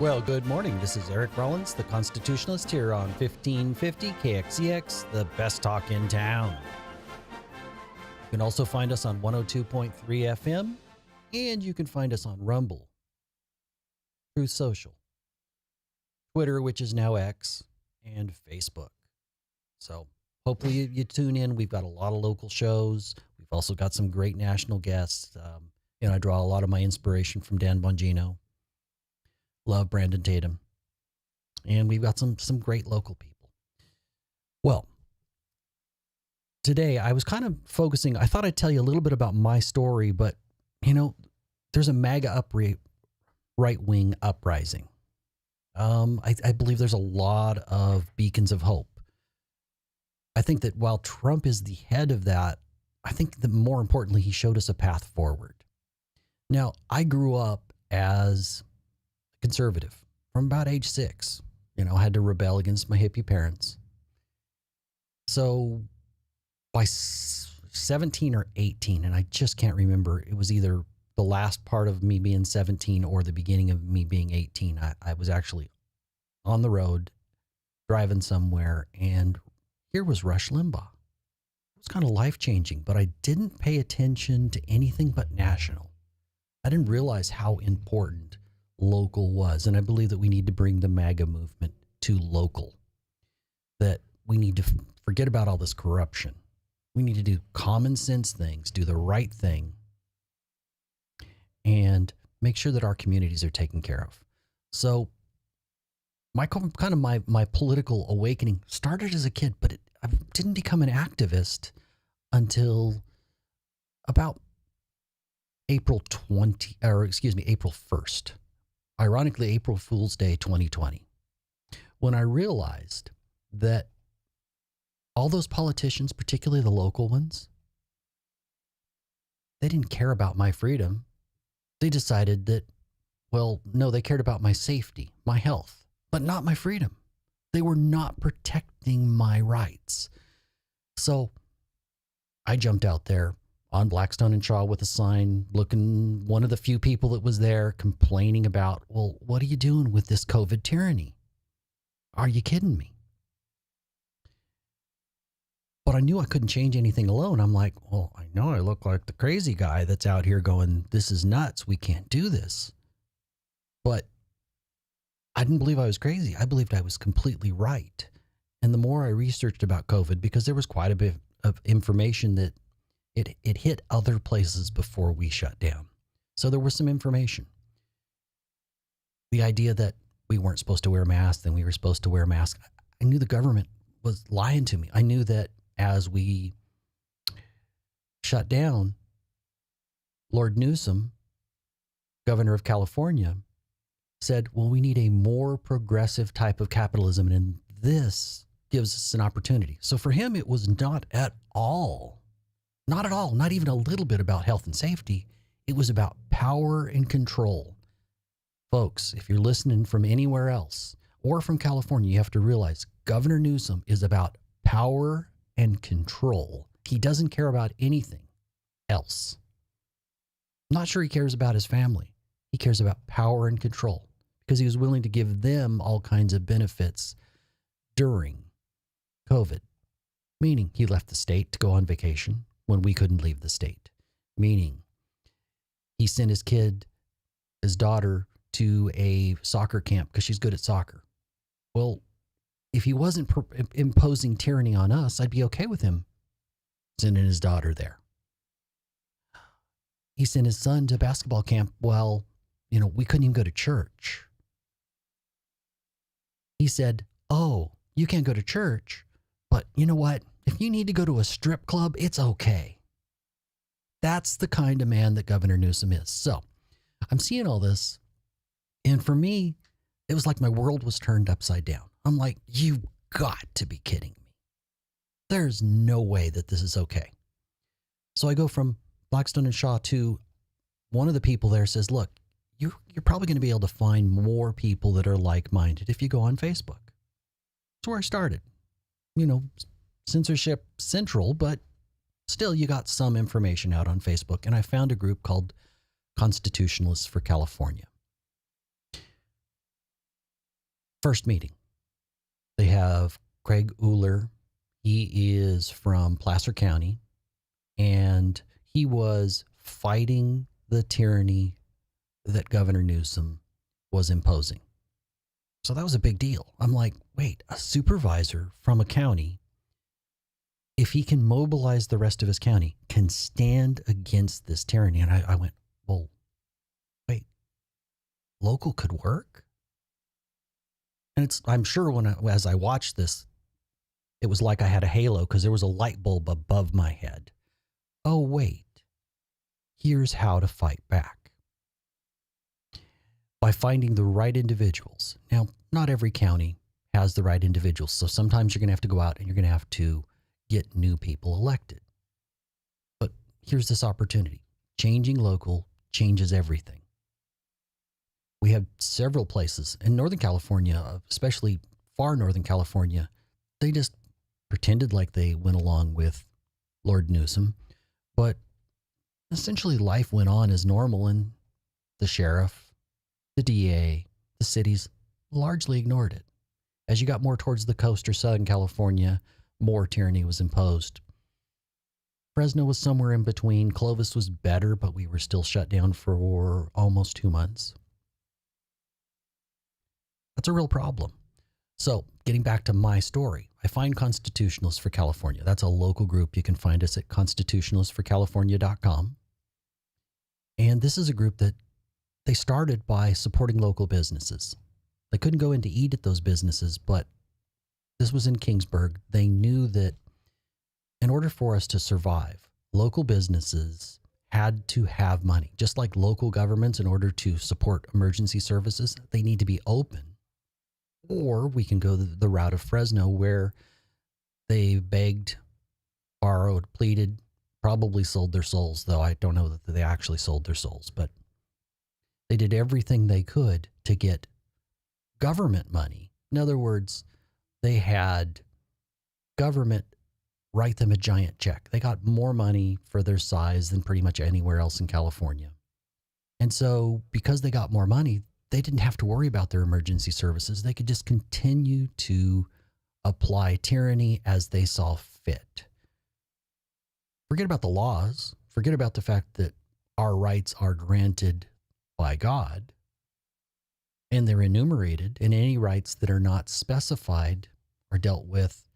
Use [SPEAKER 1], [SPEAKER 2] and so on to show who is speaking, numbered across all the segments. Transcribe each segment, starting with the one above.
[SPEAKER 1] Well, good morning. This is Eric Rollins, the Constitutionalist, here on 1550 KXEX, the best talk in town. You can also find us on 102.3 FM, and you can find us on Rumble, Truth Social, Twitter, which is now X, and Facebook. So hopefully you tune in. We've got a lot of local shows. We've also got some great national guests. I draw a lot of my inspiration from Dan Bongino. Love Brandon Tatum. And we've got some great local people. Well, today I was kind of focusing, I thought I'd tell you a little bit about my story, but, there's a MAGA right-wing uprising. I believe there's a lot of beacons of hope. I think that while Trump is the head of that, I think that more importantly, he showed us a path forward. Now, I grew up as conservative from about age 6, had to rebel against my hippie parents. So by 17 or 18, and I just can't remember, it was either the last part of me being 17 or the beginning of me being 18. I was actually on the road driving somewhere, and here was Rush Limbaugh. It was kind of life-changing, but I didn't pay attention to anything but national. I didn't realize how important local was. And I believe that we need to bring the MAGA movement to local, that we need to forget about all this corruption. We need to do common sense things, do the right thing, and make sure that our communities are taken care of. So my political awakening started as a kid, but I didn't become an activist until about April 1st. Ironically, April Fool's Day 2020, when I realized that all those politicians, particularly the local ones, they didn't care about my freedom. They decided that, no, they cared about my safety, my health, but not my freedom. They were not protecting my rights. So I jumped out there on Blackstone and Shaw with a sign, looking one of the few people that was there, complaining about, what are you doing with this COVID tyranny? Are you kidding me? But I knew I couldn't change anything alone. I'm like, I know I look like the crazy guy that's out here going, this is nuts. We can't do this. But I didn't believe I was crazy. I believed I was completely right. And the more I researched about COVID, because there was quite a bit of information that it hit other places before we shut down. So there was some information. The idea that we weren't supposed to wear masks, then we were supposed to wear masks. I knew the government was lying to me. I knew that as we shut down, Lord Newsom, governor of California, said, we need a more progressive type of capitalism, and this gives us an opportunity. So for him, it was not at all, not even a little bit about health and safety. It was about power and control. Folks, if you're listening from anywhere else or from California, you have to realize Governor Newsom is about power and control. He doesn't care about anything else. I'm not sure he cares about his family. He cares about power and control because he was willing to give them all kinds of benefits during COVID, meaning he left the state to go on vacation when we couldn't leave the state, meaning he sent his daughter to a soccer camp because she's good at soccer. Well, if he wasn't imposing tyranny on us, I'd be okay with him sending his daughter there. He sent his son to basketball camp while, we couldn't even go to church. He said, you can't go to church, but you know what? If you need to go to a strip club, it's okay. That's the kind of man that Governor Newsom is. So I'm seeing all this. And for me, it was like my world was turned upside down. I'm like, you've got to be kidding me. There's no way that this is okay. So I go from Blackstone and Shaw to one of the people there says, look, you're probably going to be able to find more people that are like-minded if you go on Facebook. That's where I started. Censorship central, but still you got some information out on Facebook. And I found a group called Constitutionalists for California. First meeting, they have Craig Uhler. He is from Placer County, and he was fighting the tyranny that Governor Newsom was imposing. So that was a big deal. I'm like, wait, a supervisor from a county, if he can mobilize the rest of his county, can stand against this tyranny. And I went, well, wait, local could work? And I'm sure as I watched this, it was like I had a halo because there was a light bulb above my head. Oh, wait, here's how to fight back. By finding the right individuals. Now, not every county has the right individuals. So sometimes you're going to have to go out and you're going to have to get new people elected. But here's this opportunity. Changing local changes everything. We have several places in Northern California, especially far Northern California. They just pretended like they went along with Lord Newsom, but essentially life went on as normal, and the sheriff, the DA, the cities largely ignored it. As you got more towards the coast or Southern California, more tyranny was imposed. Fresno was somewhere in between. Clovis was better, but we were still shut down for almost 2 months. That's a real problem. So getting back to my story, I find Constitutionalist for California. That's a local group. You can find us at constitutionalistforcalifornia.com. And this is a group that they started by supporting local businesses. They couldn't go in to eat at those businesses, but this was in Kingsburg. They knew that in order for us to survive, local businesses had to have money. Just like local governments, in order to support emergency services, they need to be open. Or we can go the route of Fresno, where they begged, borrowed, pleaded, probably sold their souls, though I don't know that they actually sold their souls, but they did everything they could to get government money. In other words, they had government write them a giant check. They got more money for their size than pretty much anywhere else in California. And so because they got more money, they didn't have to worry about their emergency services. They could just continue to apply tyranny as they saw fit. Forget about the laws. Forget about the fact that our rights are granted by God, and they're enumerated, and any rights that are not specified are dealt with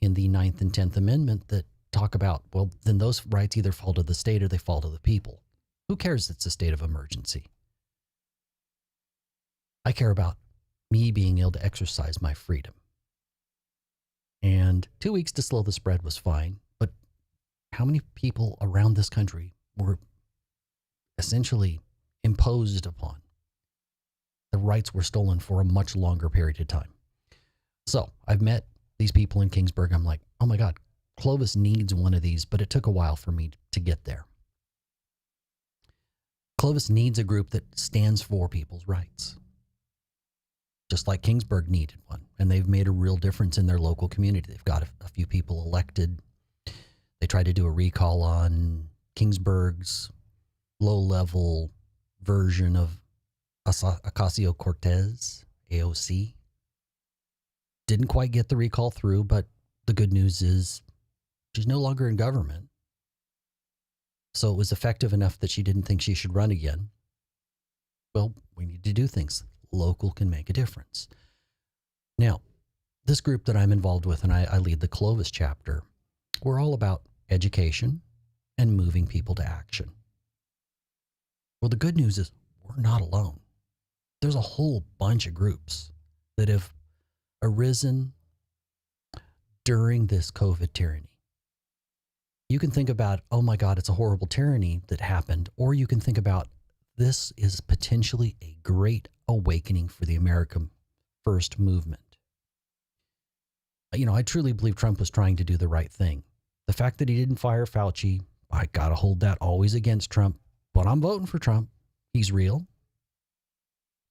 [SPEAKER 1] in the 9th and 10th Amendment that talk about, well, then those rights either fall to the state or they fall to the people. Who cares it's a state of emergency? I care about me being able to exercise my freedom. And 2 weeks to slow the spread was fine, but how many people around this country were essentially imposed upon? The rights were stolen for a much longer period of time. So I've met these people in Kingsburg. I'm like, oh my God, Clovis needs one of these, but it took a while for me to get there. Clovis needs a group that stands for people's rights, just like Kingsburg needed one. And they've made a real difference in their local community. They've got a few people elected. They tried to do a recall on Kingsburg's low-level version of Ocasio-Cortez, AOC. Didn't quite get the recall through, but the good news is she's no longer in government. So it was effective enough that she didn't think she should run again. Well, we need to do things. Local can make a difference. Now, this group that I'm involved with, and I lead the Clovis chapter, we're all about education and moving people to action. Well, the good news is we're not alone. There's a whole bunch of groups that have arisen during this COVID tyranny. You can think about, oh my God, it's a horrible tyranny that happened. Or you can think about, this is potentially a great awakening for the American First movement. You know, I truly believe Trump was trying to do the right thing. The fact that he didn't fire Fauci, I got to hold that always against Trump, but I'm voting for Trump. He's real.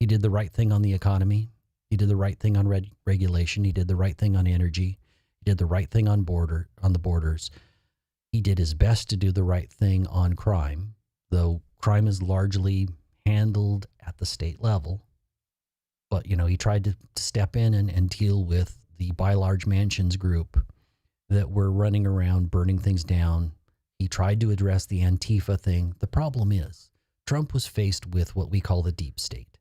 [SPEAKER 1] He did the right thing on the economy. He did the right thing on regulation. He did the right thing on energy. He did the right thing on the borders. He did his best to do the right thing on crime, though crime is largely handled at the state level. But, he tried to step in and deal with the By Large Mansions group that were running around burning things down. He tried to address the Antifa thing. The problem is, Trump was faced with what we call the deep state,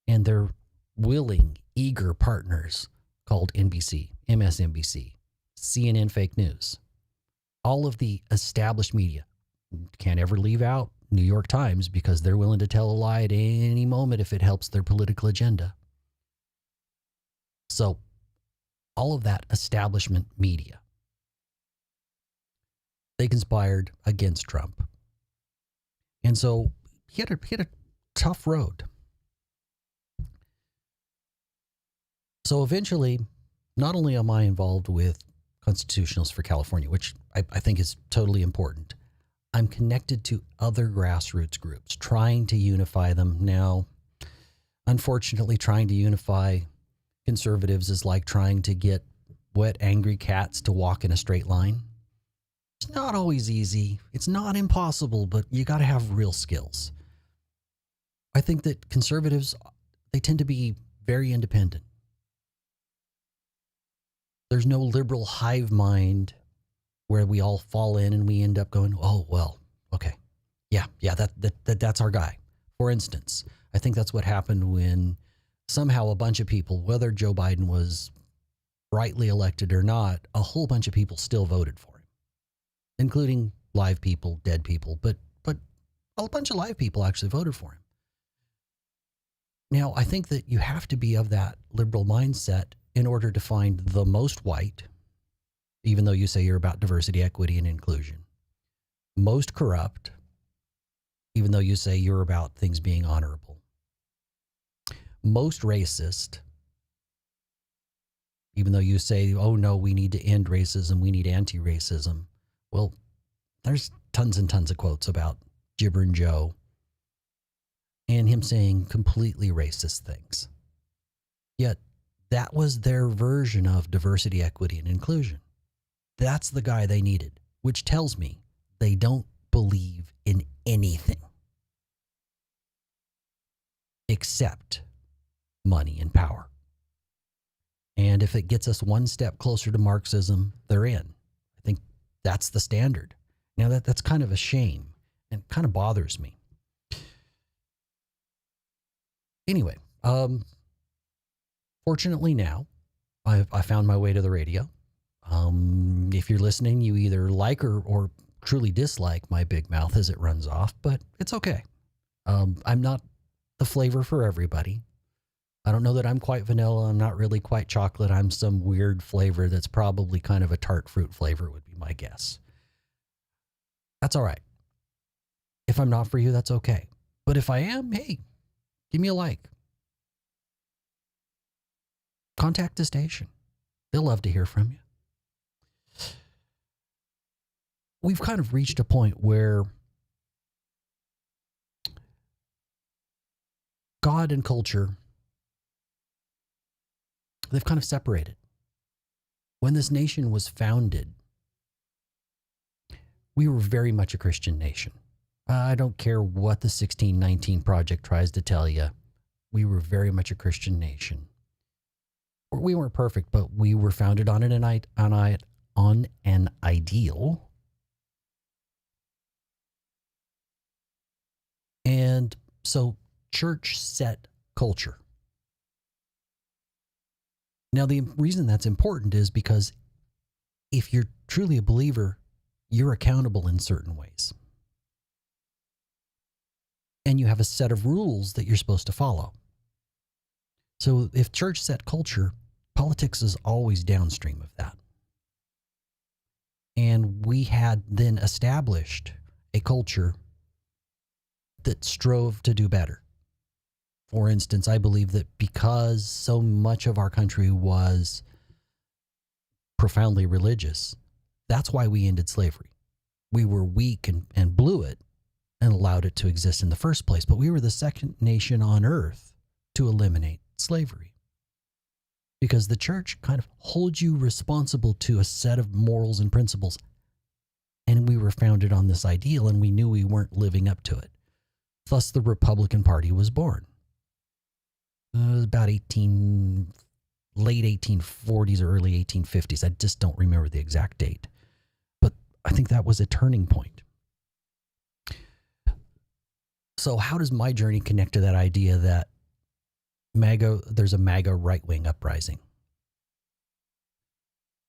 [SPEAKER 1] and their willing, eager partners called NBC, MSNBC, CNN fake news, all of the established media. Can't ever leave out New York Times because they're willing to tell a lie at any moment if it helps their political agenda. So all of that establishment media, they conspired against Trump. And so he had a tough road. So eventually, not only am I involved with Constitutionalists for California, which I think is totally important, I'm connected to other grassroots groups, trying to unify them. Now, unfortunately, trying to unify conservatives is like trying to get wet, angry cats to walk in a straight line. It's not always easy. It's not impossible, but you got to have real skills. I think that conservatives, they tend to be very independent. There's no liberal hive mind where we all fall in and we end up going, oh, well, okay. Yeah, that's our guy. For instance, I think that's what happened when somehow a bunch of people, whether Joe Biden was rightly elected or not, a whole bunch of people still voted for him, including live people, dead people, but a bunch of live people actually voted for him. Now, I think that you have to be of that liberal mindset in order to find the most white, even though you say you're about diversity, equity, and inclusion, most corrupt, even though you say you're about things being honorable, most racist, even though you say, oh no, we need to end racism, we need anti-racism. Well, there's tons and tons of quotes about Gibber Joe and him saying completely racist things. Yet that was their version of diversity, equity, and inclusion. That's the guy they needed, which tells me they don't believe in anything except money and power. And if it gets us one step closer to Marxism, they're in. I think that's the standard. Now that's kind of a shame and kind of bothers me. Anyway, fortunately now, I found my way to the radio. If you're listening, you either like or truly dislike my big mouth as it runs off, but it's okay. I'm not the flavor for everybody. I don't know that I'm quite vanilla. I'm not really quite chocolate. I'm some weird flavor that's probably kind of a tart fruit flavor would be my guess. That's all right. If I'm not for you, that's okay. But if I am, hey, give me a like. Contact the station. They'll love to hear from you. We've kind of reached a point where God and culture, they've kind of separated. When this nation was founded, we were very much a Christian nation. I don't care what the 1619 Project tries to tell you. We were very much a Christian nation. We weren't perfect, but we were founded on an ideal. And so church set culture. Now, the reason that's important is because if you're truly a believer, you're accountable in certain ways. And you have a set of rules that you're supposed to follow. So if church set culture, politics is always downstream of that. And we had then established a culture that strove to do better. For instance, I believe that because so much of our country was profoundly religious, that's why we ended slavery. We were weak and blew it and allowed it to exist in the first place. But we were the second nation on earth to eliminate slavery. Because the church kind of holds you responsible to a set of morals and principles. And we were founded on this ideal, and we knew we weren't living up to it. Thus, the Republican Party was born. about late 1840s or early 1850s. I just don't remember the exact date. But I think that was a turning point. So how does my journey connect to that idea that there's a MAGA right-wing uprising?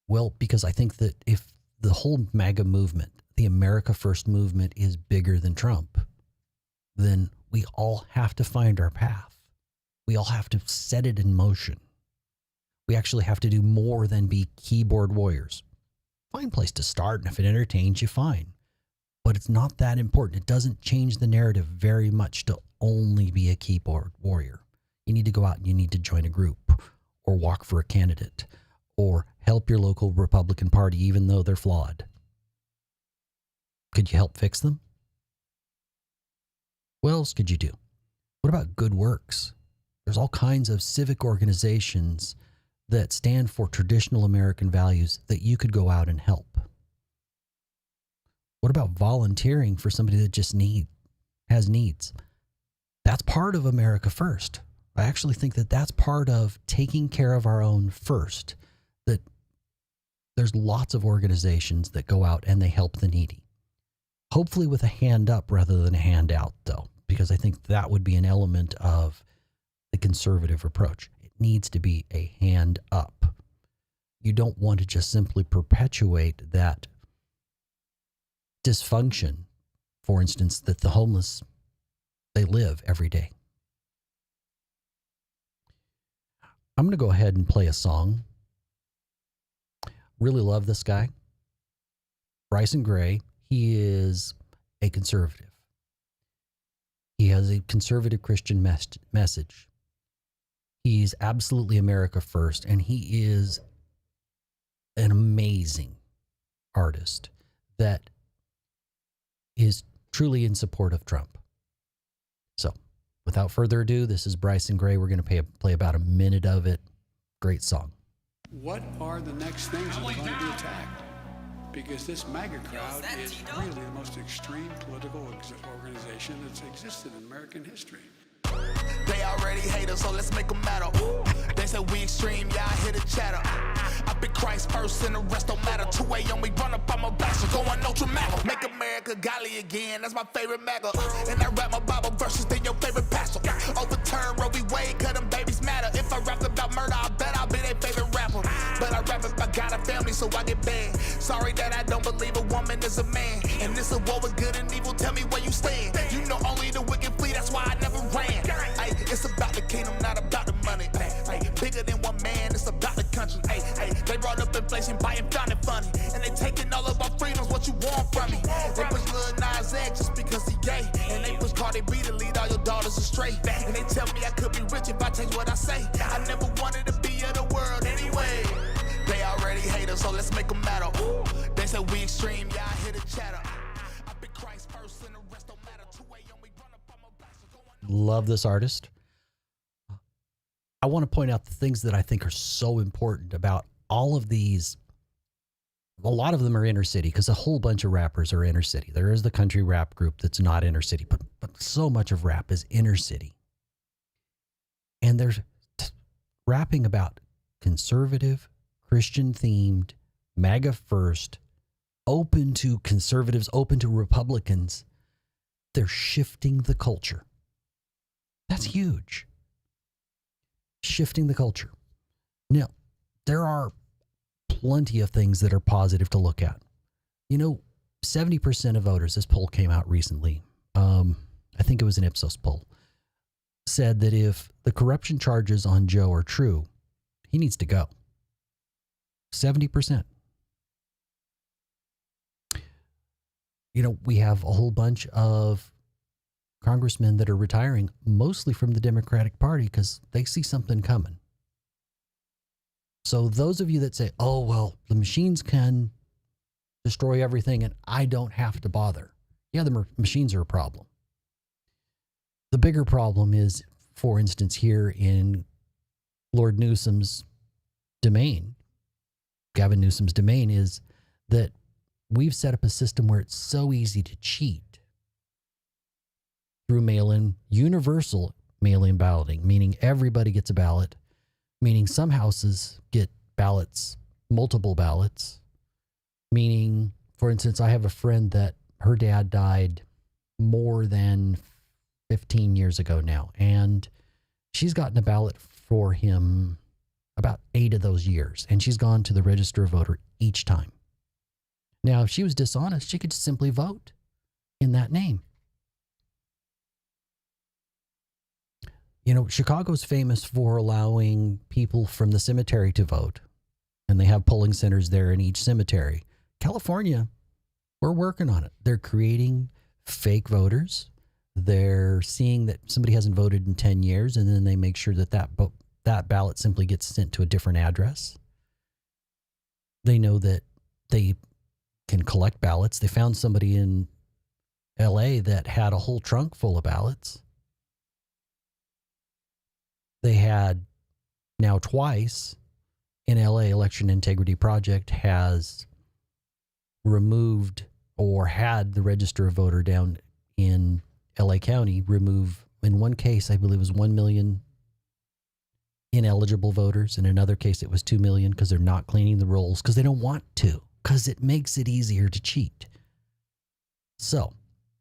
[SPEAKER 1] Well, because I think that if the whole MAGA movement, the America First movement, is bigger than Trump, then we all have to find our path. We all have to set it in motion. We actually have to do more than be keyboard warriors. Fine place to start, and if it entertains you, fine. But it's not that important. It doesn't change the narrative very much to only be a keyboard warrior. You need to go out and you need to join a group or walk for a candidate or help your local Republican Party even though they're flawed. Could you help fix them? What else could you do? What about good works? There's all kinds of civic organizations that stand for traditional American values that you could go out and help. What about volunteering for somebody that just has needs? That's part of America First. I actually think that that's part of taking care of our own first. That there's lots of organizations that go out and they help the needy. Hopefully with a hand up rather than a hand out, though, because I think that would be an element of the conservative approach. It needs to be a hand up. You don't want to just simply perpetuate that dysfunction, for instance, that the homeless, they live every day. I'm going to go ahead and play a song. Really love this guy. Bryson Gray. He is a conservative. He has a conservative Christian message. He's absolutely America First, and he is an amazing artist that is truly in support of Trump. So, without further ado, this is Bryson Gray. We're going to play about a minute of it. Great song.
[SPEAKER 2] What are the next things that are going to be attacked? Because this MAGA crowd is really the most extreme political organization that's existed in American history.
[SPEAKER 3] They already hate us, so let's make them matter. Ooh, they say we extreme, y'all hear the chatter. I be Christ first and the rest don't matter. 2 a.m. we run up on my bastard, going no dramatic. Make America godly again, that's my favorite MAGA. And I rap my Bible verses than your favorite pastor. Overturn Roe v. Wade, cut them babies matter. If I rap about murder, I bet I'll be their favorite rapper. But I rap about God and family, so I get banned. Sorry that I don't believe a woman is a man. And this a war with good and evil, tell me where you stand. You know only the wicked flee, that's why I never ran. Ay, it's about the kingdom, not about the money. Ay, bigger than one man, it's about the country. Ay, they brought up inflation, buying found it funny. And they taking all of our freedoms, what you want from me? They push Lil Nas X just because he gay. And they push Cardi B to lead all your daughters astray. And they tell me I could be rich if I change what I say. I never wanted to be in the world anyway. They already hate us, so let's make them matter. Ooh, they say we extreme, y'all hear the chatter. I be Christ first and the rest don't matter. 2 a.m. we run up on my bastard.
[SPEAKER 1] Love this artist. I want to point out the things that I think are so important about all of these. A lot of them are inner city because a whole bunch of rappers are inner city. There is the country rap group that's not inner city, but so much of rap is inner city. And they're rapping about conservative, Christian themed, MAGA first, open to conservatives, open to Republicans. They're shifting the culture. That's huge. Shifting the culture. Now, there are plenty of things that are positive to look at. You know, 70% of voters, this poll came out recently, I think it was an Ipsos poll, said that if the corruption charges on Joe are true, he needs to go. 70%. You know, we have a whole bunch of congressmen that are retiring, mostly from the Democratic Party, because they see something coming. So those of you that say, oh, well, the machines can destroy everything and I don't have to bother. Yeah, the machines are a problem. The bigger problem is, for instance, here in Lord Newsom's domain, Gavin Newsom's domain, is that we've set up a system where it's so easy to cheat through mail-in, universal mail-in balloting, meaning everybody gets a ballot, meaning some houses get ballots, multiple ballots, meaning, for instance, I have a friend that her dad died more than 15 years ago now, and she's gotten a ballot for him about 8 of those years, and she's gone to the register of voter each time. Now, if she was dishonest, she could simply vote in that name. You know, Chicago's famous for allowing people from the cemetery to vote, and they have polling centers there in each cemetery. California, we're working on it. They're creating fake voters. They're seeing that somebody hasn't voted in 10 years, and then they make sure that that ballot simply gets sent to a different address. They know that they can collect ballots. They found somebody in LA that had a whole trunk full of ballots. They had now twice in LA, Election Integrity Project has removed or had the register of voter down in LA County remove, in one case, I believe it was 1 million ineligible voters. In another case, it was 2 million because they're not cleaning the rolls because they don't want to, because it makes it easier to cheat. So,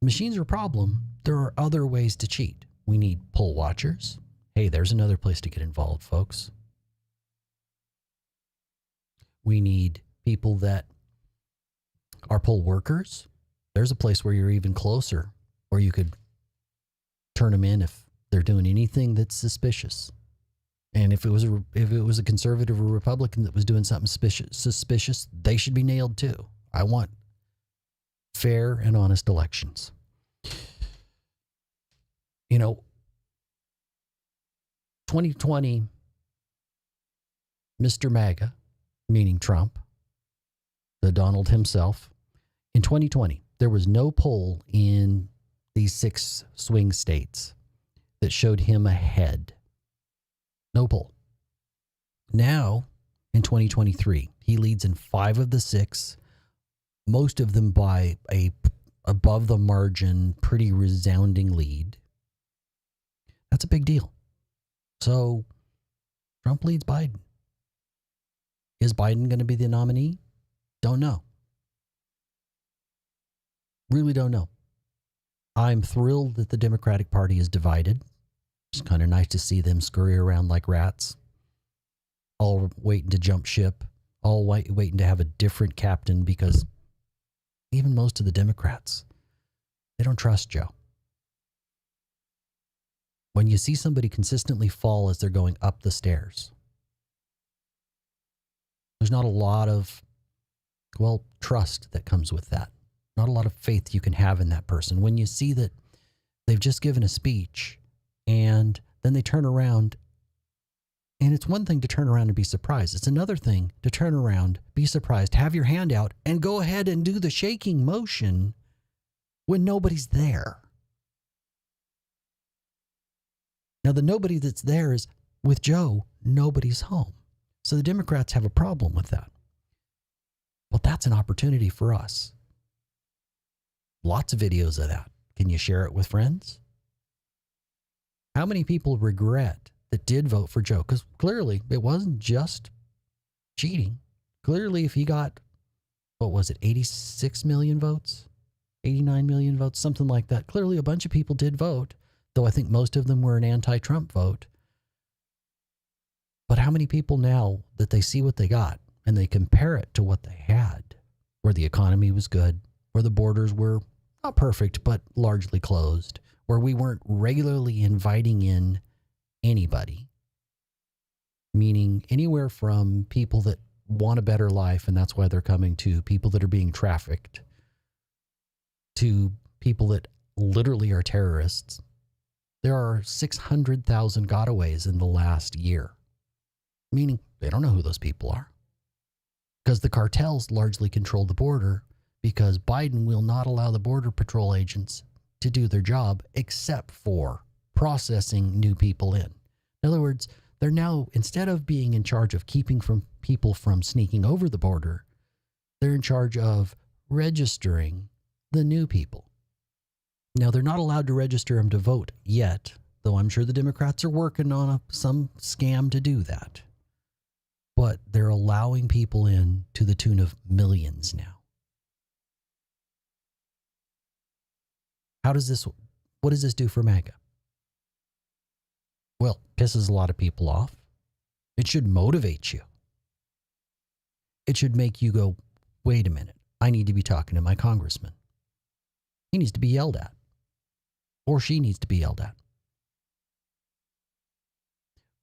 [SPEAKER 1] machines are a problem. There are other ways to cheat. We need poll watchers. Hey, there's another place to get involved, folks. We need people that are poll workers. There's a place where you're even closer, where you could turn them in if they're doing anything that's suspicious. And if it was a conservative or Republican that was doing something suspicious, they should be nailed too. I want fair and honest elections. You know, 2020, Mr. MAGA, meaning Trump, the Donald himself, in 2020, there was no poll in these 6 swing states that showed him ahead. No poll. Now, in 2023, he leads in 5 of the 6, most of them by a above the margin, pretty resounding lead. That's a big deal. So, Trump leads Biden. Is Biden going to be the nominee? Don't know. Really don't know. I'm thrilled that the Democratic Party is divided. It's kind of nice to see them scurry around like rats, all waiting to jump ship, all waiting to have a different captain, because even most of the Democrats, they don't trust Joe. When you see somebody consistently fall as they're going up the stairs, there's not a lot of, trust that comes with that. Not a lot of faith you can have in that person. When you see that they've just given a speech and then they turn around, and it's one thing to turn around and be surprised. It's another thing to turn around, be surprised, have your hand out, and go ahead and do the shaking motion when nobody's there. Now, the nobody that's there is, with Joe, nobody's home. So the Democrats have a problem with that. But that's an opportunity for us. Lots of videos of that. Can you share it with friends? How many people regret that did vote for Joe? Because clearly it wasn't just cheating. Clearly, if he got, 86 million votes? 89 million votes? Something like that. Clearly a bunch of people did vote, though I think most of them were an anti-Trump vote. But how many people now that they see what they got and they compare it to what they had, where the economy was good, where the borders were not perfect, but largely closed, where we weren't regularly inviting in anybody, meaning anywhere from people that want a better life and that's why they're coming, to people that are being trafficked, to people that literally are terrorists. There are 600,000 gotaways in the last year, meaning they don't know who those people are, because the cartels largely control the border, because Biden will not allow the border patrol agents to do their job except for processing new people in. In other words, they're now, instead of being in charge of keeping from people from sneaking over the border, they're in charge of registering the new people. Now, they're not allowed to register them to vote yet, though I'm sure the Democrats are working on some scam to do that. But they're allowing people in to the tune of millions now. What does this do for MAGA? Well, pisses a lot of people off. It should motivate you. It should make you go, wait a minute, I need to be talking to my congressman. He needs to be yelled at. Or she needs to be yelled at.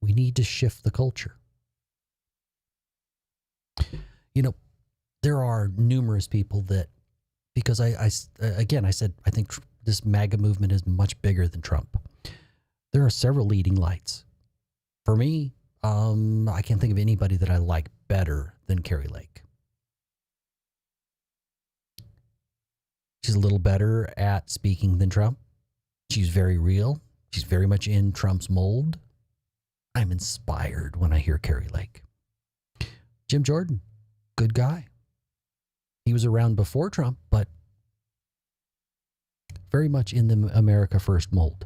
[SPEAKER 1] We need to shift the culture. You know, there are numerous people that, because I said, I think this MAGA movement is much bigger than Trump. There are several leading lights. For me, I can't think of anybody that I like better than Carrie Lake. She's a little better at speaking than Trump. She's very real. She's very much in Trump's mold. I'm inspired when I hear Carrie Lake. Jim Jordan, good guy. He was around before Trump, but very much in the America First mold.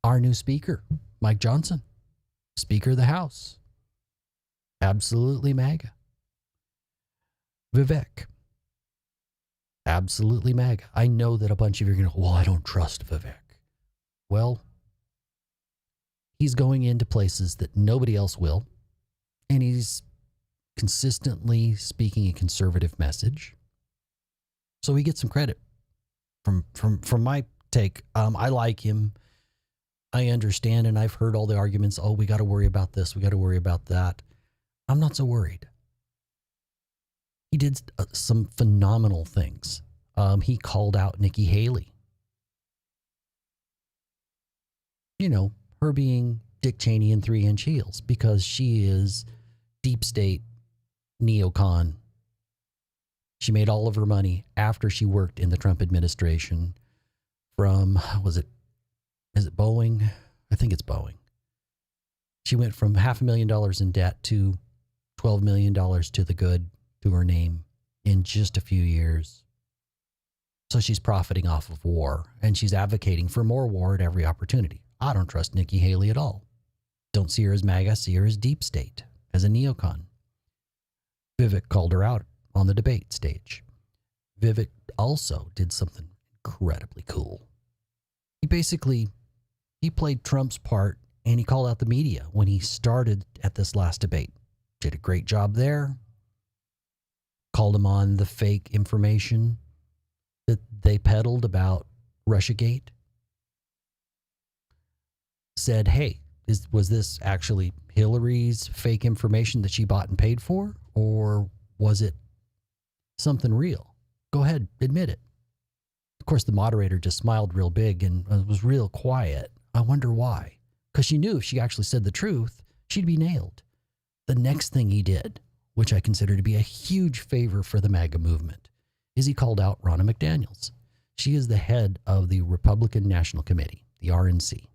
[SPEAKER 1] Our new speaker, Mike Johnson, Speaker of the House. Absolutely MAGA. Vivek. Absolutely MAGA. I know that a bunch of you are going to go, well, I don't trust Vivek. Well, he's going into places that nobody else will, and he's consistently speaking a conservative message. So he gets some credit from my take. I like him. I understand, and I've heard all the arguments. Oh, we got to worry about this. We got to worry about that. I'm not so worried. He did some phenomenal things. He called out Nikki Haley. You know, her being Dick Cheney in 3-inch heels, because she is deep state neocon. She made all of her money after she worked in the Trump administration from, is it Boeing? I think it's Boeing. She went from $500,000 in debt to $12 million to the good to her name in just a few years. So she's profiting off of war, and she's advocating for more war at every opportunity. I don't trust Nikki Haley at all. Don't see her as MAGA, see her as deep state, as a neocon. Vivek called her out on the debate stage. Vivek also did something incredibly cool. He played Trump's part, and he called out the media when he started at this last debate. Did a great job there. Called him on the fake information that they peddled about Russiagate. Said, hey, was this actually Hillary's fake information that she bought and paid for? Or was it something real? Go ahead, admit it. Of course, the moderator just smiled real big and was real quiet. I wonder why. Because she knew if she actually said the truth, she'd be nailed. The next thing he did, which I consider to be a huge favor for the MAGA movement, is he called out Ronna McDaniels. She is the head of the Republican National Committee, the RNC.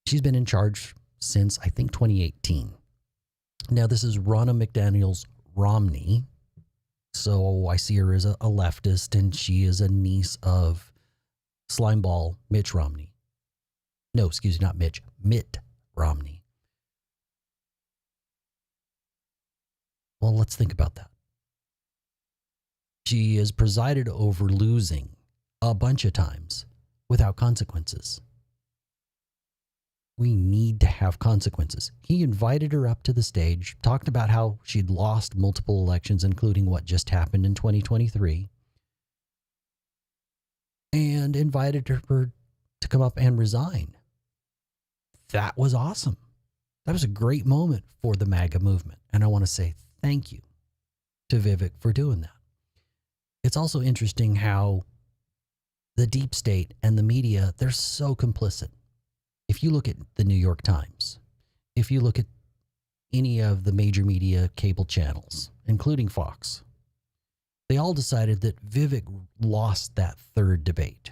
[SPEAKER 1] She's been in charge since, I think, 2018. Now, this is Ronna McDaniels Romney. So I see her as a leftist, and she is a niece of slimeball Mitch Romney. No, excuse me, not Mitch, Mitt Romney. Well, let's think about that. She has presided over losing a bunch of times without consequences. We need to have consequences. He invited her up to the stage, talked about how she'd lost multiple elections, including what just happened in 2023, and invited her to come up and resign. That was awesome. That was a great moment for the MAGA movement. And I want to say thank you to Vivek for doing that. It's also interesting how the deep state and the media, they're so complicit. If you look at the New York Times, if you look at any of the major media cable channels, including Fox, they all decided that Vivek lost that third debate.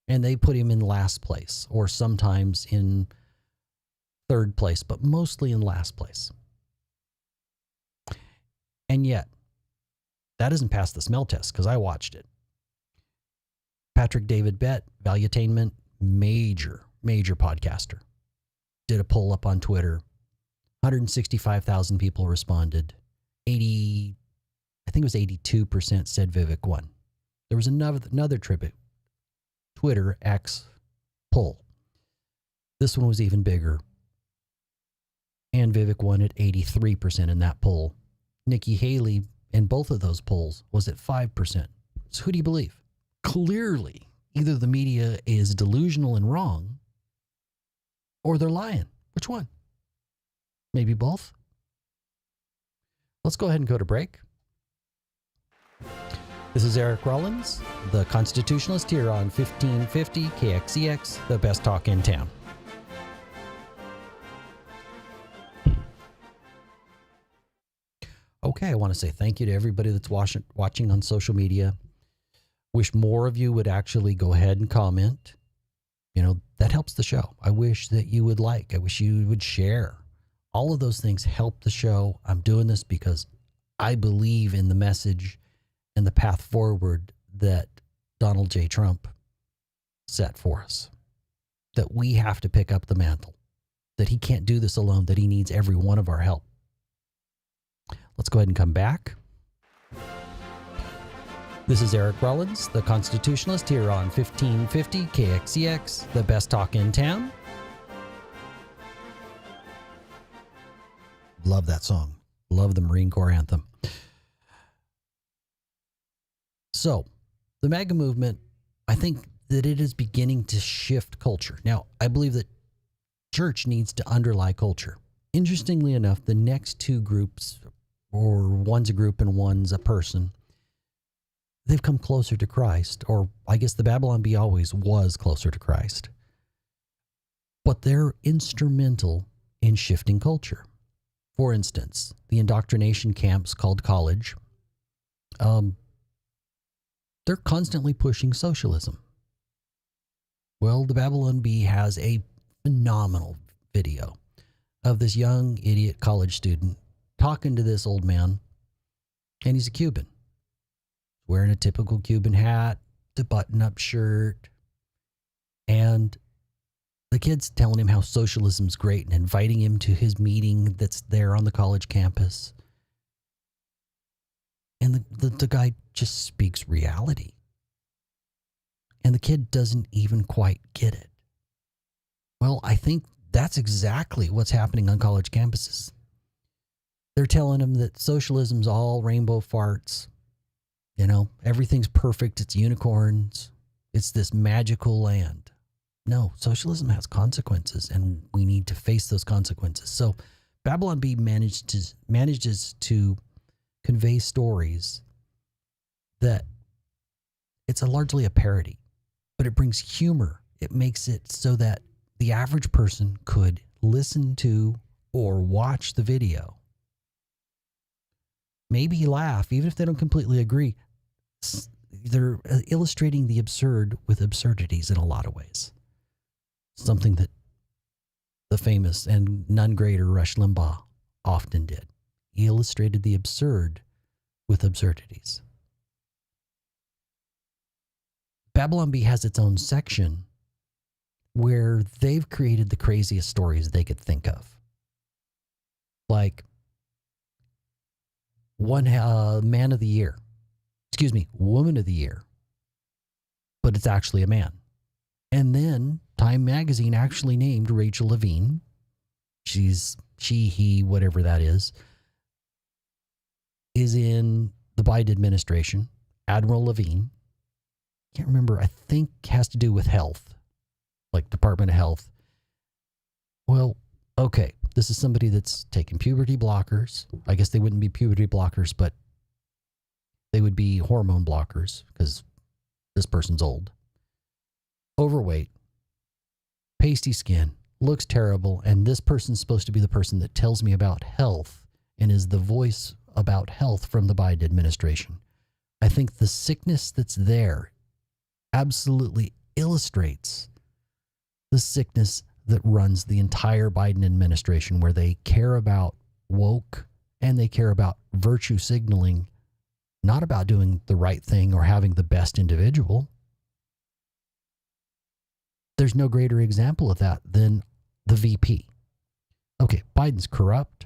[SPEAKER 1] And they put him in last place, or sometimes in third place, but mostly in last place. And yet, that doesn't pass the smell test, because I watched it. Patrick David Bett, Valuetainment, major podcaster, did a poll up on Twitter. 165,000 people responded. I think it was 82% said Vivek won. There was another Twitter X poll. This one was even bigger. And Vivek won at 83% in that poll. Nikki Haley in both of those polls was at 5%. So who do you believe? Clearly, either the media is delusional and wrong, or they're lying. Which one? Maybe both? Let's go ahead and go to break. This is Eric Rollins, the Constitutionalist, here on 1550 KXEX, the best talk in town. Okay, I want to say thank you to everybody that's watching on social media. Wish more of you would actually go ahead and comment. You know, that helps the show. I wish that you would like. I wish you would share. All of those things help the show. I'm doing this because I believe in the message and the path forward that Donald J. Trump set for us. That we have to pick up the mantle. That he can't do this alone. That he needs every one of our help. Let's go ahead and come back. This is Eric Rollins, the Constitutionalist, here on 1550 KXEX, the best talk in town. Love that song. Love the Marine Corps anthem. So, the MAGA movement, I think that it is beginning to shift culture. Now, I believe that church needs to underlie culture. Interestingly enough, the next two groups, or one's a group and one's a person, they've come closer to Christ, or I guess the Babylon Bee always was closer to Christ. But they're instrumental in shifting culture. For instance, the indoctrination camps called college, they're constantly pushing socialism. Well, the Babylon Bee has a phenomenal video of this young idiot college student talking to this old man, and he's a Cuban. Wearing a typical Cuban hat, the button-up shirt, and the kid's telling him how socialism's great and inviting him to his meeting that's there on the college campus. And the guy just speaks reality. And the kid doesn't even quite get it. Well, I think that's exactly what's happening on college campuses. They're telling him that socialism's all rainbow farts. You know, everything's perfect. It's unicorns. It's this magical land. No, socialism has consequences, and we need to face those consequences. So Babylon Bee manages to convey stories that it's largely a parody, but it brings humor. It makes it so that the average person could listen to or watch the video. Maybe laugh, even if they don't completely agree. They're illustrating the absurd with absurdities in a lot of ways. Something that the famous and none greater Rush Limbaugh often did. He illustrated the absurd with absurdities. Babylon Bee has its own section where they've created the craziest stories they could think of. Like woman of the year, but it's actually a man. And then Time Magazine actually named Rachel Levine. He, whatever that is in the Biden administration. Admiral Levine. Can't remember. I think has to do with health, like Department of Health. Well, okay. This is somebody that's taken puberty blockers. I guess they wouldn't be puberty blockers, but they would be hormone blockers because this person's old. Overweight, pasty skin, looks terrible, and this person's supposed to be the person that tells me about health and is the voice about health from the Biden administration. I think the sickness that's there absolutely illustrates the sickness that runs the entire Biden administration, where they care about woke and they care about virtue signaling, not about doing the right thing or having the best individual. there's no greater example of that than the VP. Okay, Biden's corrupt.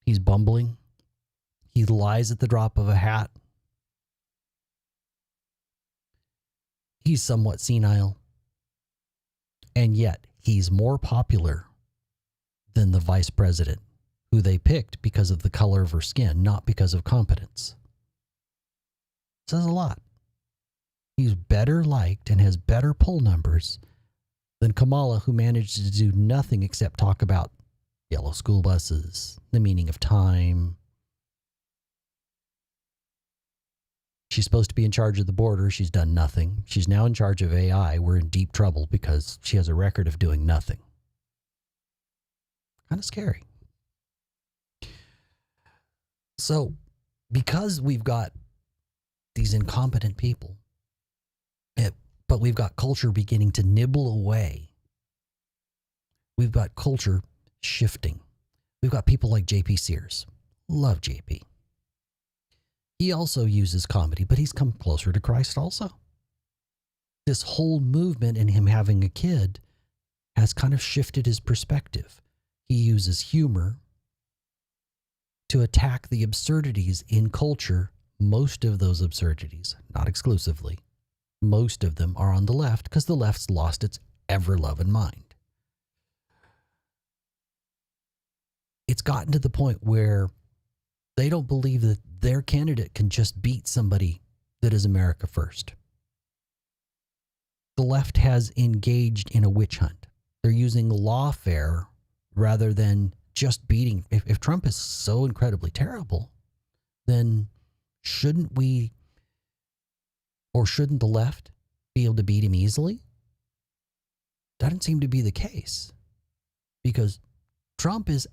[SPEAKER 1] He's bumbling. He lies at the drop of a hat. He's somewhat senile. And yet, he's more popular than the vice president, who they picked because of the color of her skin, not because of competence. Says a lot. He's better liked and has better poll numbers than Kamala, who managed to do nothing except talk about yellow school buses, the meaning of time. She's supposed to be in charge of the border. She's done nothing. She's now in charge of AI. We're in deep trouble because she has a record of doing nothing. Kind of scary. So, because we've got these incompetent people, but we've got culture beginning to nibble away. We've got culture shifting. We've got people like J.P. Sears. Love J.P. He also uses comedy, but he's come closer to Christ also. This whole movement and him having a kid has kind of shifted his perspective. He uses humor to attack the absurdities in culture. Most of those absurdities, not exclusively, most of them are on the left because the left's lost its ever-loving mind. It's gotten to the point where they don't believe that their candidate can just beat somebody that is America first. The left has engaged in a witch hunt. They're using lawfare rather than just beating. If Trump is so incredibly terrible, then shouldn't we, or shouldn't the left be able to beat him easily? Doesn't seem to be the case, because Trump is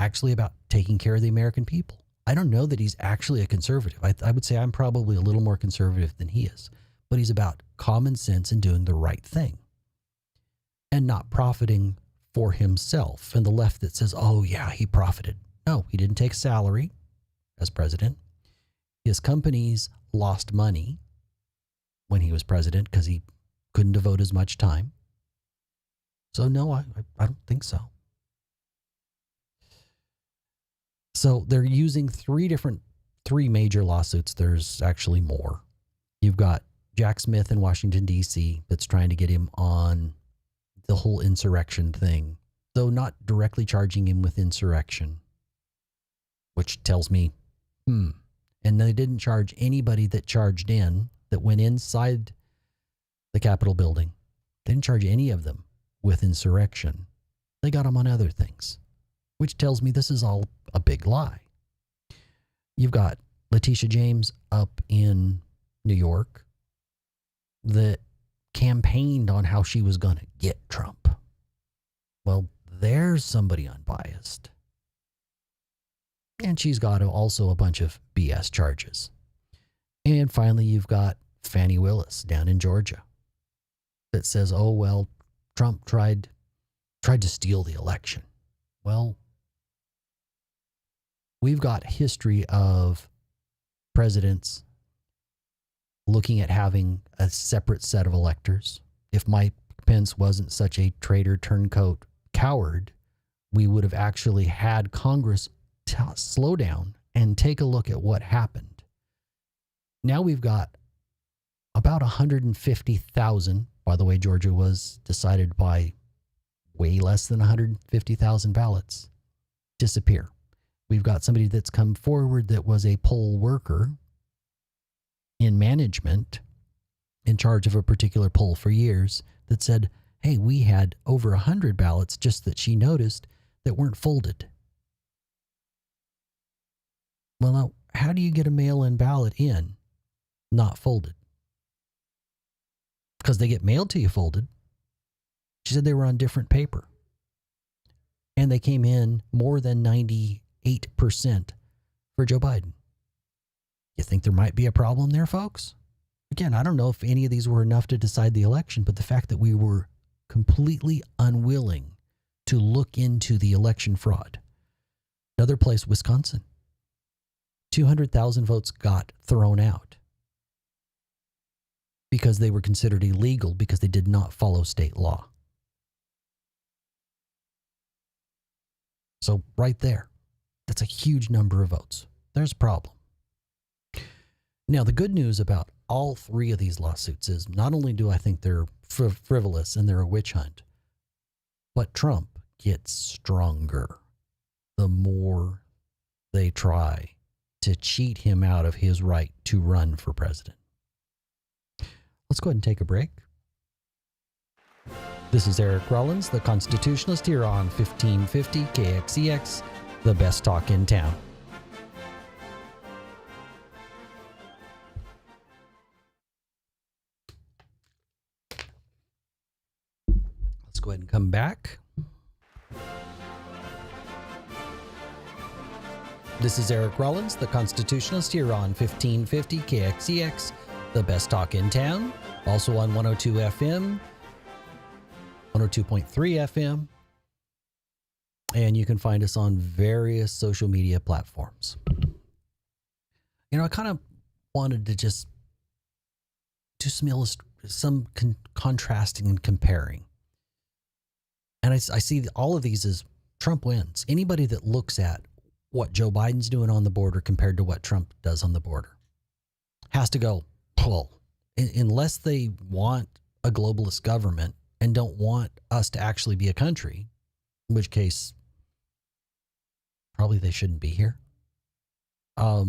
[SPEAKER 1] actually about taking care of the American people. I don't know that he's actually a conservative. I would say I'm probably a little more conservative than he is, but he's about common sense and doing the right thing and not profiting for himself. And the left that says, oh yeah, he profited. No, he didn't take salary as president. His companies lost money when he was president because he couldn't devote as much time. So no, I don't think so. So they're using three major lawsuits. There's actually more. You've got Jack Smith in Washington, D.C. that's trying to get him on the whole insurrection thing, though not directly charging him with insurrection, which tells me, And they didn't charge anybody that charged in, that went inside the Capitol building. They didn't charge any of them with insurrection. They got them on other things, which tells me this is all a big lie. You've got Letitia James up in New York that campaigned on how she was going to get Trump. Well, there's somebody unbiased. And she's got also a bunch of BS charges. And finally, you've got Fannie Willis down in Georgia that says, oh, well, Trump tried to steal the election. Well, we've got history of presidents looking at having a separate set of electors. If Mike Pence wasn't such a traitor, turncoat, coward, we would have actually had Congress slow down and take a look at what happened. Now we've got about 150,000. By the way, Georgia was decided by way less than 150,000 ballots disappear. We've got somebody that's come forward that was a poll worker in management in charge of a particular poll for years that said, hey, we had over 100 ballots just that she noticed that weren't folded. Well, now, how do you get a mail-in ballot in not folded? Because they get mailed to you folded. She said they were on different paper. And they came in more than 98% for Joe Biden. You think there might be a problem there, folks? Again, I don't know if any of these were enough to decide the election, but the fact that we were completely unwilling to look into the election fraud. Another place, Wisconsin. 200,000 votes got thrown out. because they were considered illegal because they did not follow state law. So right there, that's a huge number of votes. There's a problem. Now, the good news about all three of these lawsuits is not only do I think they're frivolous and they're a witch hunt, but Trump gets stronger the more they try to cheat him out of his right to run for president. Let's go ahead and take a break. This is Eric Rollins, the Constitutionalist, here on 1550 KXEX, the best talk in town. Let's go ahead and come back. This is Eric Rollins, the Constitutionalist, here on 1550 KXEX, the best talk in town. Also on 102 FM, 102.3 FM. And you can find us on various social media platforms. You know, I kind of wanted to just do some contrasting and comparing. And I see all of these as Trump wins. Anybody that looks at what Joe Biden's doing on the border compared to what Trump does on the border has to go, well, unless they want a globalist government and don't want us to actually be a country, in which case probably they shouldn't be here. How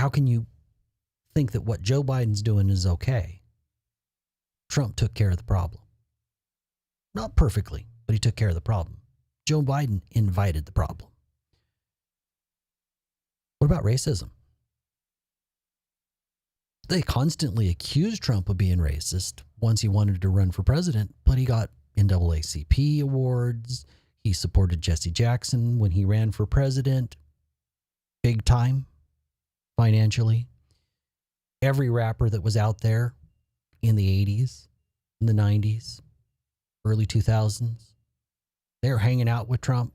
[SPEAKER 1] can you think that what Joe Biden's doing is okay? Trump took care of the problem. Not perfectly, but he took care of the problem. Joe Biden invited the problem. What about racism? They constantly accused Trump of being racist once he wanted to run for president, but he got NAACP awards. He supported Jesse Jackson when he ran for president. Big time, financially. Every rapper that was out there in the 80s, in the 90s, early 2000s, they were hanging out with Trump.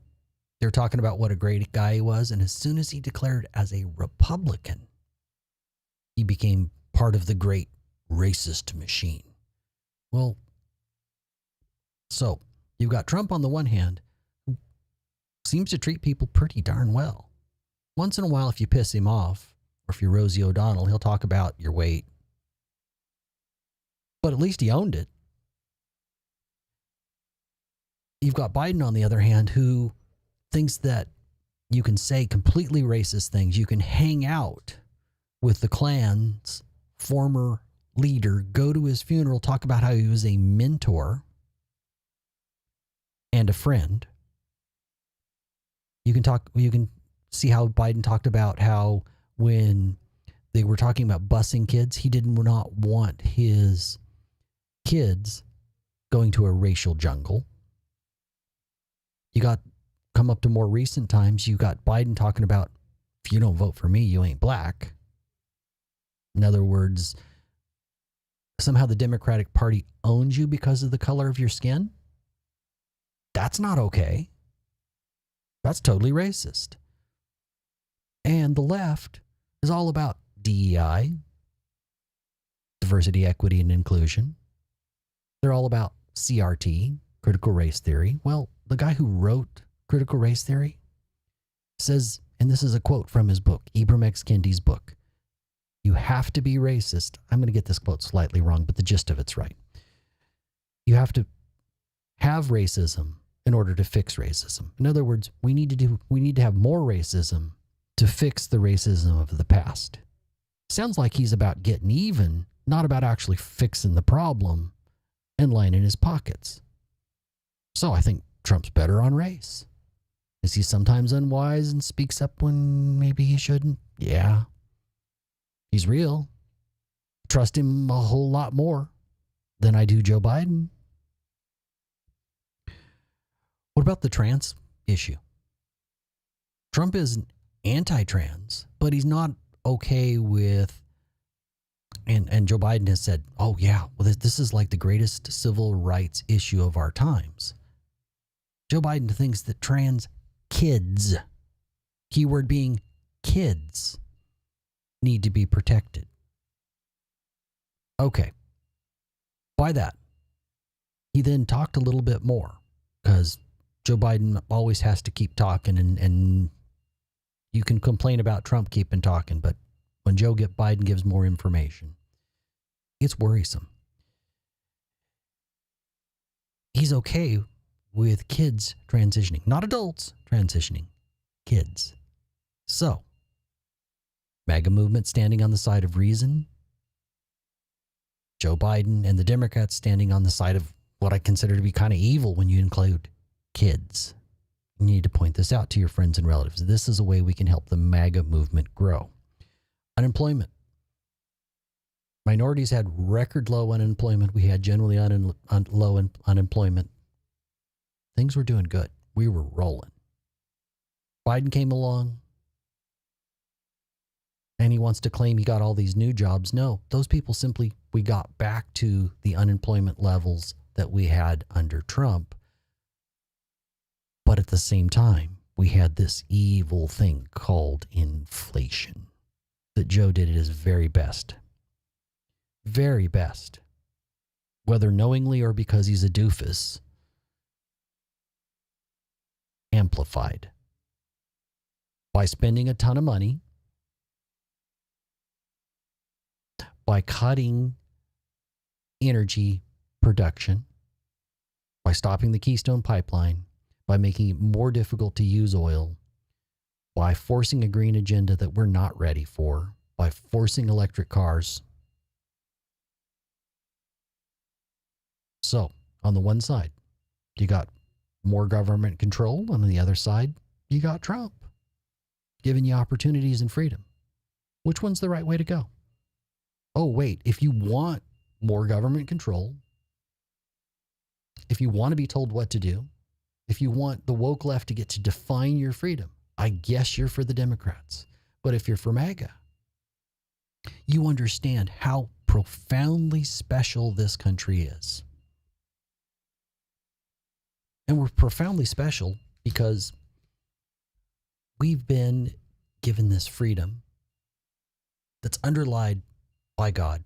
[SPEAKER 1] They were talking about what a great guy he was. And as soon as he declared as a Republican, he became part of the great racist machine. Well, so you've got Trump on the one hand, who seems to treat people pretty darn well. Once in a while, if you piss him off, or if you're Rosie O'Donnell, he'll talk about your weight. But at least he owned it. You've got Biden, on the other hand, who thinks that you can say completely racist things. You can hang out with the Klan's former leader, go to his funeral, talk about how he was a mentor and a friend. You can see how Biden talked about how when they were talking about busing kids, he did not want his kids going to a racial jungle. You got, come up to more recent times, you got Biden talking about, if you don't vote for me, you ain't black. In other words, somehow the Democratic Party owns you because of the color of your skin. That's not okay. That's totally racist. And the left is all about DEI, diversity, equity, and inclusion. They're all about CRT, critical race theory. Well, the guy who wrote critical race theory says, and this is a quote from his book, Ibram X. Kendi's book, you have to be racist. I'm going to get this quote slightly wrong, but the gist of it's right. You have to have racism in order to fix racism. In other words, we need to have more racism to fix the racism of the past. Sounds like he's about getting even, not about actually fixing the problem and lining his pockets. So I think Trump's better on race. Is he sometimes unwise and speaks up when maybe he shouldn't? Yeah. He's real. Trust him a whole lot more than I do Joe Biden. What about the trans issue? Trump is anti-trans, but he's not okay with, and Joe Biden has said, oh yeah, well this is like the greatest civil rights issue of our times. Joe Biden thinks that trans kids, keyword being kids, need to be protected. Okay. By that, he then talked a little bit more because Joe Biden always has to keep talking, and you can complain about Trump keeping talking, but when Biden gives more information, it's worrisome. He's okay with kids transitioning, not adults transitioning, kids. So, MAGA movement standing on the side of reason, Joe Biden and the Democrats standing on the side of what I consider to be kind of evil when you include kids. You need to point this out to your friends and relatives. This is a way we can help the MAGA movement grow. Unemployment. Minorities had record low unemployment. We had generally low unemployment. Things were doing good. We were rolling. Biden came along and he wants to claim he got all these new jobs. No, those people simply, we got back to the unemployment levels that we had under Trump. But at the same time, we had this evil thing called inflation that Joe did at his very best. Very best. Whether knowingly or because he's a doofus, amplified. By spending a ton of money, by cutting energy production, by stopping the Keystone Pipeline, by making it more difficult to use oil, by forcing a green agenda that we're not ready for, by forcing electric cars. So, on the one side, you got more government control. On the other side, you got Trump giving you opportunities and freedom. Which one's the right way to go? Oh, wait, if you want more government control, if you want to be told what to do, if you want the woke left to get to define your freedom, I guess you're for the Democrats. But if you're for MAGA, you understand how profoundly special this country is. And we're profoundly special because we've been given this freedom that's underlined by God.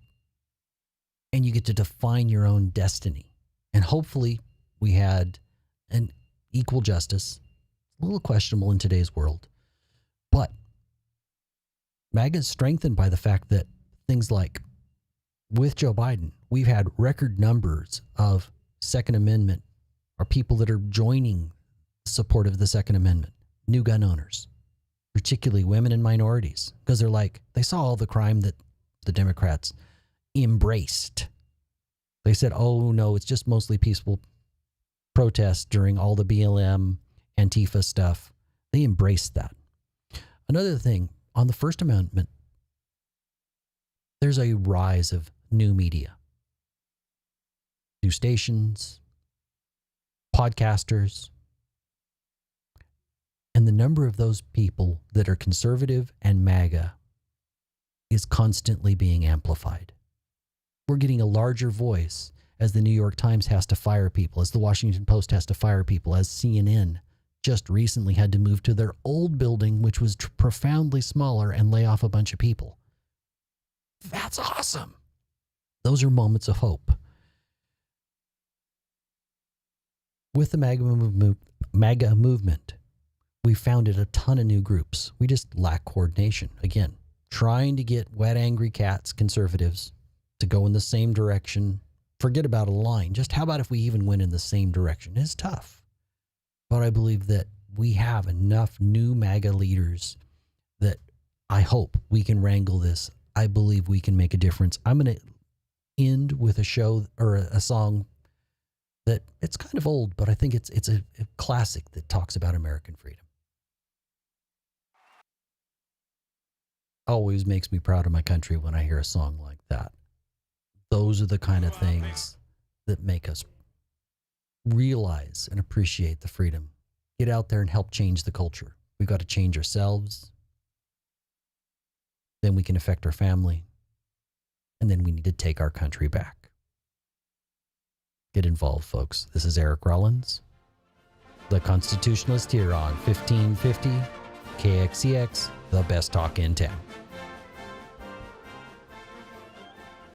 [SPEAKER 1] And you get to define your own destiny. And hopefully we had an equal justice. A little questionable in today's world. But MAGA is strengthened by the fact that things like with Joe Biden, we've had record numbers of Second Amendment or people that are joining support of the Second Amendment, new gun owners, particularly women and minorities, because they're like, they saw all the crime that the Democrats embraced. They said, oh no, it's just mostly peaceful protests during all the BLM, Antifa stuff. They embraced that. Another thing, on the First Amendment, there's a rise of new media, new stations, podcasters, and the number of those people that are conservative and MAGA is constantly being amplified. We're getting a larger voice as the New York Times has to fire people, as the Washington Post has to fire people, as CNN just recently had to move to their old building, which was profoundly smaller, and lay off a bunch of people. That's awesome. Those are moments of hope. With the MAGA movement, we founded a ton of new groups. We just lack coordination. Again, trying to get wet, angry cats, conservatives, to go in the same direction. Forget about a line. Just how about if we even went in the same direction? It's tough. But I believe that we have enough new MAGA leaders that I hope we can wrangle this. I believe we can make a difference. I'm going to end with a show or a song that it's kind of old, but I think it's a classic that talks about American freedom. Always makes me proud of my country when I hear a song like that. Those are the kind of things that make us realize and appreciate the freedom. Get out there and help change the culture. We've got to change ourselves. Then we can affect our family. And then we need to take our country back. Get involved, folks. This is Eric Rollins, the Constitutionalist, here on 1550 KXCX, the best talk in town.